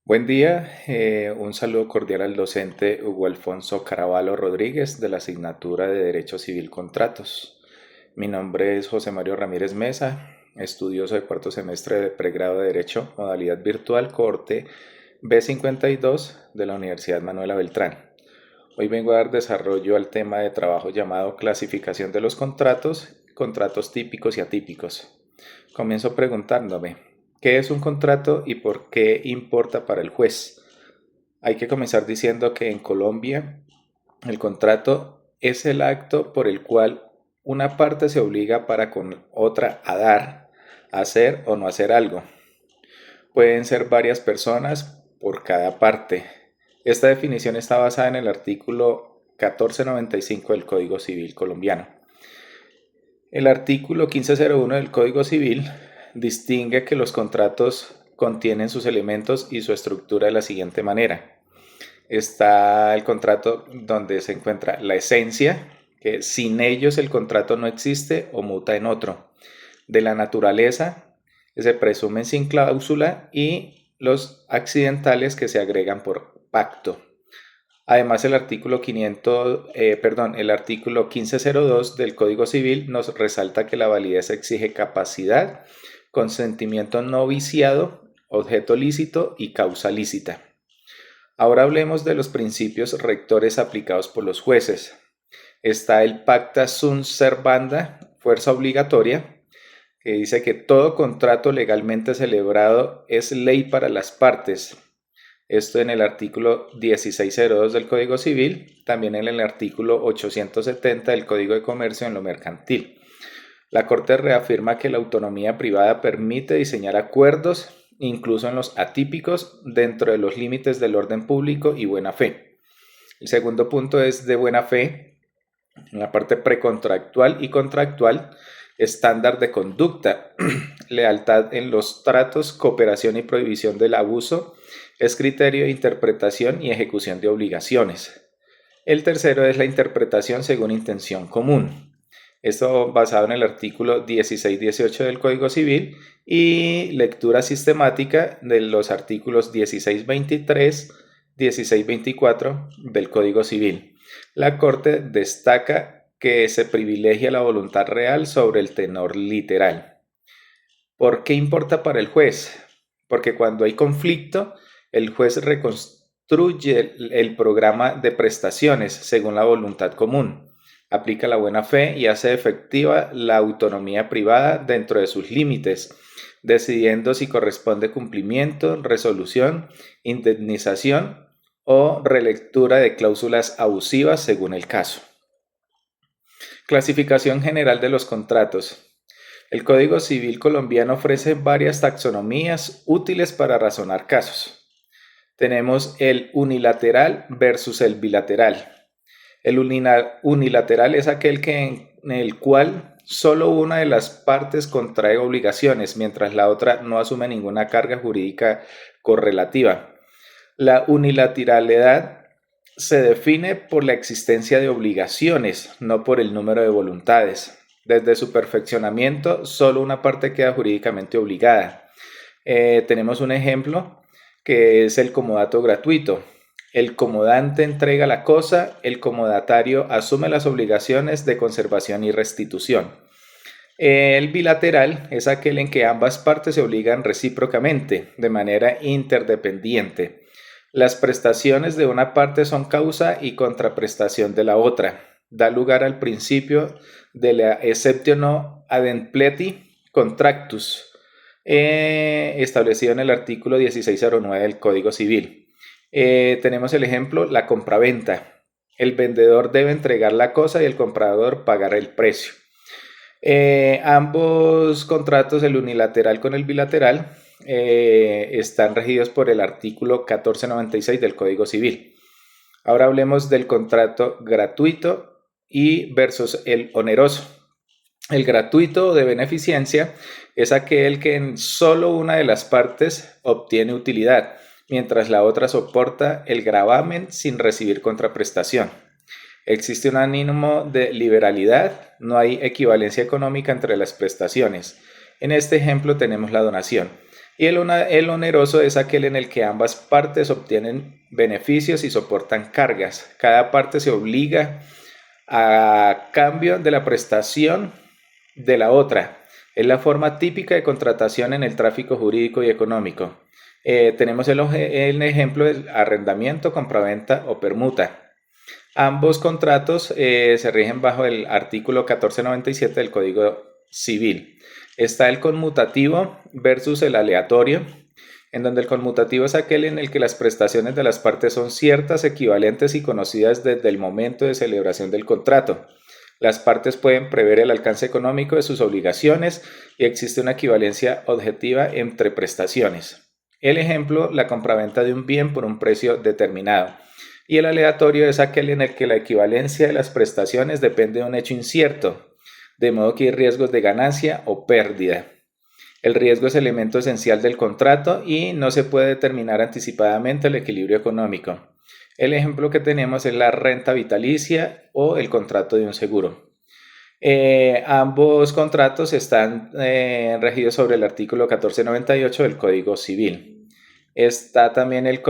Buen día, un saludo cordial al docente Hugo Alfonso Caraballo Rodríguez de la asignatura de Derecho Civil Contratos. Mi nombre es José Mario Ramírez Mesa, estudioso de cuarto semestre de pregrado de Derecho, modalidad virtual, cohorte B52 de la Universidad Manuela Beltrán. Hoy vengo a dar desarrollo al tema de trabajo llamado clasificación de los contratos, contratos típicos y atípicos. Comienzo preguntándome, ¿qué es un contrato y por qué importa para el juez? Hay que comenzar diciendo que en Colombia el contrato es el acto por el cual una parte se obliga para con otra a dar, a hacer o no hacer algo. Pueden ser varias personas por cada parte. Esta definición está basada en el artículo 1495 del Código Civil colombiano. El artículo 1501 del Código Civil distingue que los contratos contienen sus elementos y su estructura de la siguiente manera. Está el contrato donde se encuentra la esencia, que sin ellos el contrato no existe o muta en otro. De la naturaleza, que se presumen sin cláusula, y los accidentales que se agregan por pacto. Además, el artículo 1502 del Código Civil nos resalta que la validez exige capacidad, consentimiento no viciado, objeto lícito y causa lícita. Ahora hablemos de los principios rectores aplicados por los jueces. Está el pacta sunt servanda, fuerza obligatoria, que dice que todo contrato legalmente celebrado es ley para las partes. Esto en el artículo 1602 del Código Civil, también en el artículo 870 del Código de Comercio en lo mercantil. La Corte reafirma que la autonomía privada permite diseñar acuerdos, incluso en los atípicos, dentro de los límites del orden público y buena fe. El segundo punto es de buena fe, en la parte precontractual y contractual, estándar de conducta, lealtad en los tratos, cooperación y prohibición del abuso, es criterio de interpretación y ejecución de obligaciones. El tercero es la interpretación según intención común. Esto basado en el artículo 1618 del Código Civil y lectura sistemática de los artículos 1623, 1624 del Código Civil. La Corte destaca que se privilegia la voluntad real sobre el tenor literal. ¿Por qué importa para el juez? Porque cuando hay conflicto, el juez reconstruye el programa de prestaciones según la voluntad común, aplica la buena fe y hace efectiva la autonomía privada dentro de sus límites, decidiendo si corresponde cumplimiento, resolución, indemnización o relectura de cláusulas abusivas según el caso. Clasificación general de los contratos. El Código Civil colombiano ofrece varias taxonomías útiles para razonar casos. Tenemos el unilateral versus el bilateral. El unilateral es aquel en el cual solo una de las partes contrae obligaciones, mientras la otra no asume ninguna carga jurídica correlativa. La unilateralidad se define por la existencia de obligaciones, no por el número de voluntades. Desde su perfeccionamiento, solo una parte queda jurídicamente obligada. Tenemos un ejemplo que es el comodato gratuito. El comodante entrega la cosa, el comodatario asume las obligaciones de conservación y restitución. El bilateral es aquel en que ambas partes se obligan recíprocamente, de manera interdependiente. Las prestaciones de una parte son causa y contraprestación de la otra. Da lugar al principio de la exceptio ad impleti contractus, establecido en el artículo 1609 del Código Civil. Tenemos el ejemplo, la compraventa. El vendedor debe entregar la cosa y el comprador pagar el precio. Ambos contratos, el unilateral con el bilateral, están regidos por el artículo 1496 del Código Civil. Ahora hablemos del contrato gratuito y versus el oneroso. El gratuito de beneficencia es aquel que en solo una de las partes obtiene utilidad, mientras la otra soporta el gravamen sin recibir contraprestación. Existe un ánimo de liberalidad, no hay equivalencia económica entre las prestaciones. En este ejemplo tenemos la donación. Y el oneroso es aquel en el que ambas partes obtienen beneficios y soportan cargas. Cada parte se obliga a cambio de la prestación de la otra. Es la forma típica de contratación en el tráfico jurídico y económico. Tenemos el ejemplo del arrendamiento, compraventa o permuta. Ambos contratos se rigen bajo el artículo 1497 del Código Civil. Está el conmutativo versus el aleatorio, en donde el conmutativo es aquel en el que las prestaciones de las partes son ciertas, equivalentes y conocidas desde el momento de celebración del contrato. Las partes pueden prever el alcance económico de sus obligaciones y existe una equivalencia objetiva entre prestaciones. El ejemplo, la compraventa de un bien por un precio determinado. Y el aleatorio es aquel en el que la equivalencia de las prestaciones depende de un hecho incierto, de modo que hay riesgos de ganancia o pérdida. El riesgo es elemento esencial del contrato y no se puede determinar anticipadamente el equilibrio económico. El ejemplo que tenemos es la renta vitalicia o el contrato de un seguro. Ambos contratos están regidos sobre el artículo 1498 del Código Civil. Está también el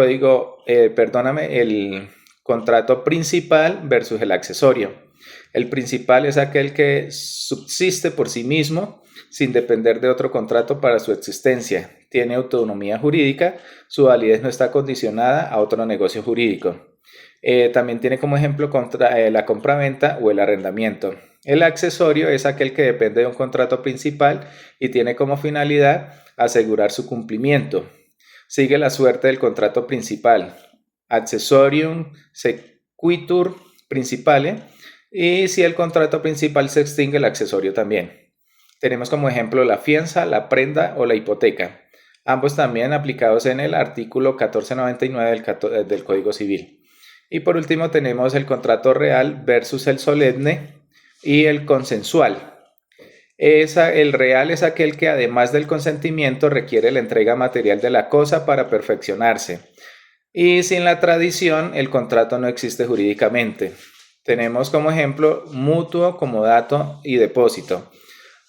contrato principal versus el accesorio. El principal es aquel que subsiste por sí mismo sin depender de otro contrato para su existencia. Tiene autonomía jurídica, su validez no está condicionada a otro negocio jurídico. También tiene como ejemplo la compraventa o el arrendamiento. El accesorio es aquel que depende de un contrato principal y tiene como finalidad asegurar su cumplimiento. Sigue la suerte del contrato principal, accessorium sequitur principale, y si el contrato principal se extingue, el accesorio también. Tenemos como ejemplo la fianza, la prenda o la hipoteca, ambos también aplicados en el artículo 1499 del Código Civil. Y por último tenemos el contrato real versus el solemne y el consensual. El real es aquel que además del consentimiento requiere la entrega material de la cosa para perfeccionarse. Y sin la tradición el contrato no existe jurídicamente. Tenemos como ejemplo mutuo, comodato y depósito.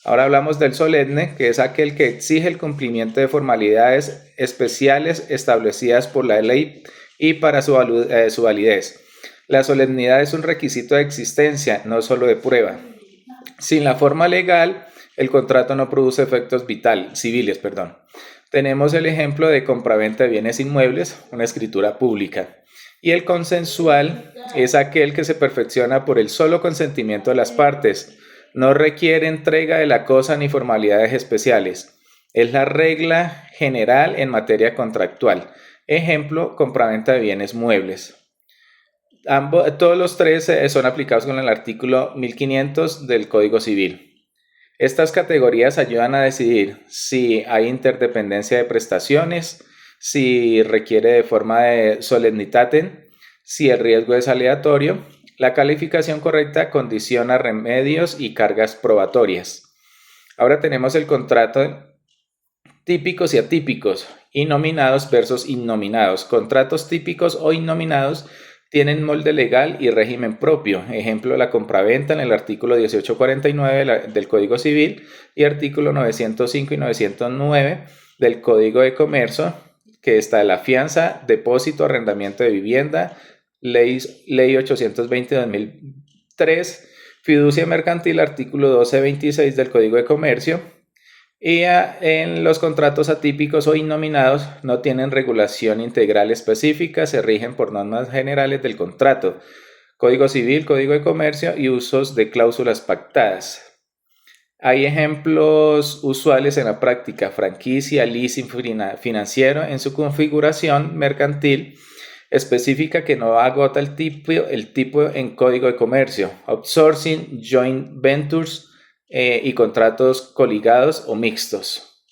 Ahora hablamos del solemne, que es aquel que exige el cumplimiento de formalidades especiales establecidas por la ley y para su validez. La solemnidad es un requisito de existencia, no solo de prueba. Sin la forma legal, el contrato no produce efectos civiles. Tenemos el ejemplo de compraventa de bienes inmuebles, una escritura pública. Y el consensual es aquel que se perfecciona por el solo consentimiento de las partes. No requiere entrega de la cosa ni formalidades especiales. Es la regla general en materia contractual. Ejemplo, compraventa de bienes muebles. Todos los tres son aplicados con el artículo 1500 del Código Civil. Estas categorías ayudan a decidir si hay interdependencia de prestaciones, si requiere de forma de solemnitatem, si el riesgo es aleatorio. La calificación correcta condiciona remedios y cargas probatorias. Ahora tenemos el contrato típicos y atípicos, innominados versus innominados. Contratos típicos o innominados tienen molde legal y régimen propio. Ejemplo, la compraventa en el artículo 1849 del Código Civil y artículo 905 y 909 del Código de Comercio, que está la fianza, depósito, arrendamiento de vivienda, Ley 820 de 2003, fiducia mercantil, artículo 1226 del Código de Comercio. Y en los contratos atípicos o innominados no tienen regulación integral específica, se rigen por normas generales del contrato, Código Civil, Código de Comercio y usos de cláusulas pactadas. Hay ejemplos usuales en la práctica: franquicia, leasing financiero en su configuración mercantil específica que no agota el tipo en Código de Comercio, outsourcing, joint ventures y contratos coligados o mixtos.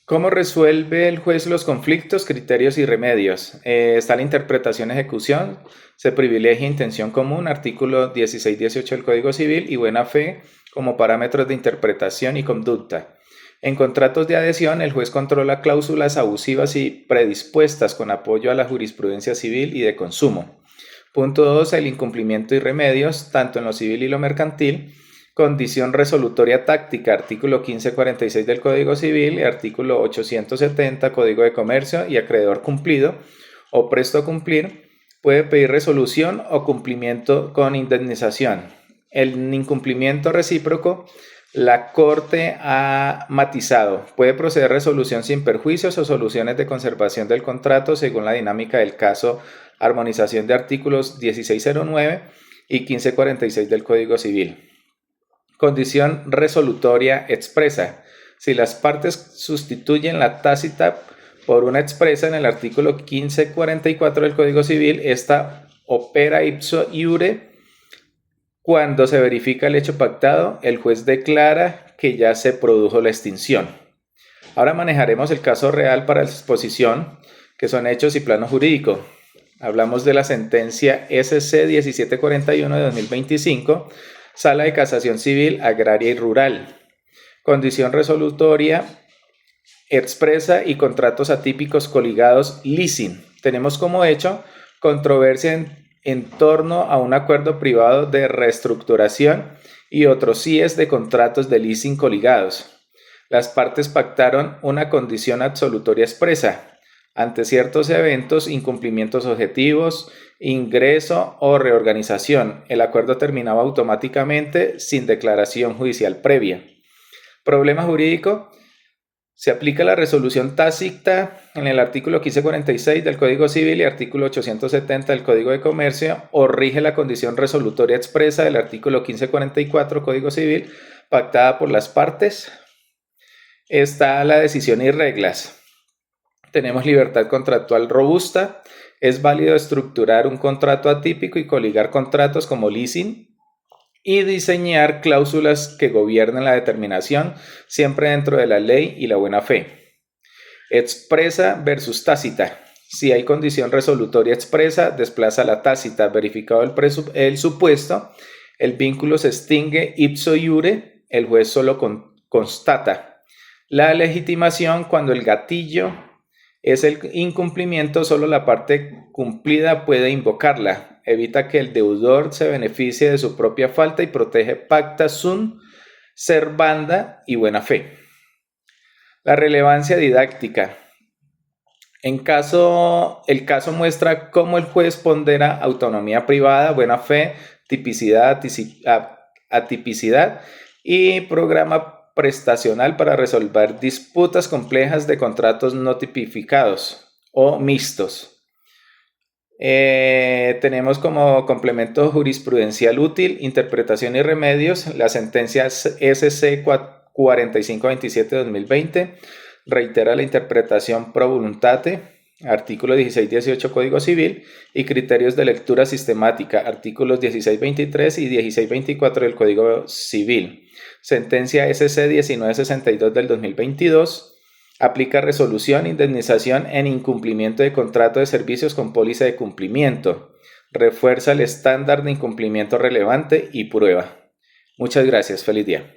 ¿Cómo resuelve el juez los conflictos, criterios y remedios? Está la interpretación, ejecución, se privilegia intención común, artículo 16-18 del Código Civil, y buena fe como parámetros de interpretación y conducta. En contratos de adhesión, el juez controla cláusulas abusivas y predispuestas con apoyo a la jurisprudencia civil y de consumo. Punto 2. El incumplimiento y remedios, tanto en lo civil y lo mercantil. Condición resolutoria táctica, artículo 1546 del Código Civil y artículo 870 Código de Comercio, y acreedor cumplido o presto a cumplir puede pedir resolución o cumplimiento con indemnización. El incumplimiento recíproco, la Corte ha matizado. Puede proceder resolución sin perjuicios o soluciones de conservación del contrato según la dinámica del caso, armonización de artículos 1609 y 1546 del Código Civil. Condición resolutoria expresa. Si las partes sustituyen la tácita por una expresa en el artículo 1544 del Código Civil, esta opera ipso iure. Cuando se verifica el hecho pactado, el juez declara que ya se produjo la extinción. Ahora manejaremos el caso real para la exposición, que son hechos y plano jurídico. Hablamos de la sentencia SC 1741 de 2025, Sala de Casación Civil, Agraria y Rural. Condición resolutoria expresa y contratos atípicos coligados leasing. Tenemos como hecho controversia en torno a un acuerdo privado de reestructuración y otros CIEs de contratos de leasing coligados. Las partes pactaron una condición absolutoria expresa ante ciertos eventos, incumplimientos objetivos, ingreso o reorganización. El acuerdo terminaba automáticamente sin declaración judicial previa. Problema jurídico. Se aplica la resolución tácita en el artículo 1546 del Código Civil y artículo 870 del Código de Comercio, o rige la condición resolutoria expresa del artículo 1544 Código Civil pactada por las partes. Está la decisión y reglas. Tenemos libertad contractual robusta. Es válido estructurar un contrato atípico y coligar contratos como leasing y diseñar cláusulas que gobiernen la determinación, siempre dentro de la ley y la buena fe. Expresa versus tácita. Si hay condición resolutoria expresa, desplaza la tácita. Verificado el supuesto, el vínculo se extingue ipso iure, el juez solo constata. La legitimación, cuando el gatillo es el incumplimiento, solo la parte cumplida puede invocarla. Evita que el deudor se beneficie de su propia falta y protege pacta sunt servanda y buena fe. La relevancia didáctica. El caso muestra cómo el juez pondera autonomía privada, buena fe, tipicidad, atipicidad y programa prestacional para resolver disputas complejas de contratos no tipificados o mixtos. Tenemos como complemento jurisprudencial útil, interpretación y remedios, la sentencia SC 4527 de 2020 reitera la interpretación pro voluntate, artículo 1618 Código Civil, y criterios de lectura sistemática, artículos 1623 y 1624 del Código Civil. Sentencia SC 1962 del 2022. Aplica resolución, indemnización en incumplimiento de contrato de servicios con póliza de cumplimiento. Refuerza el estándar de incumplimiento relevante y prueba. Muchas gracias. Feliz día.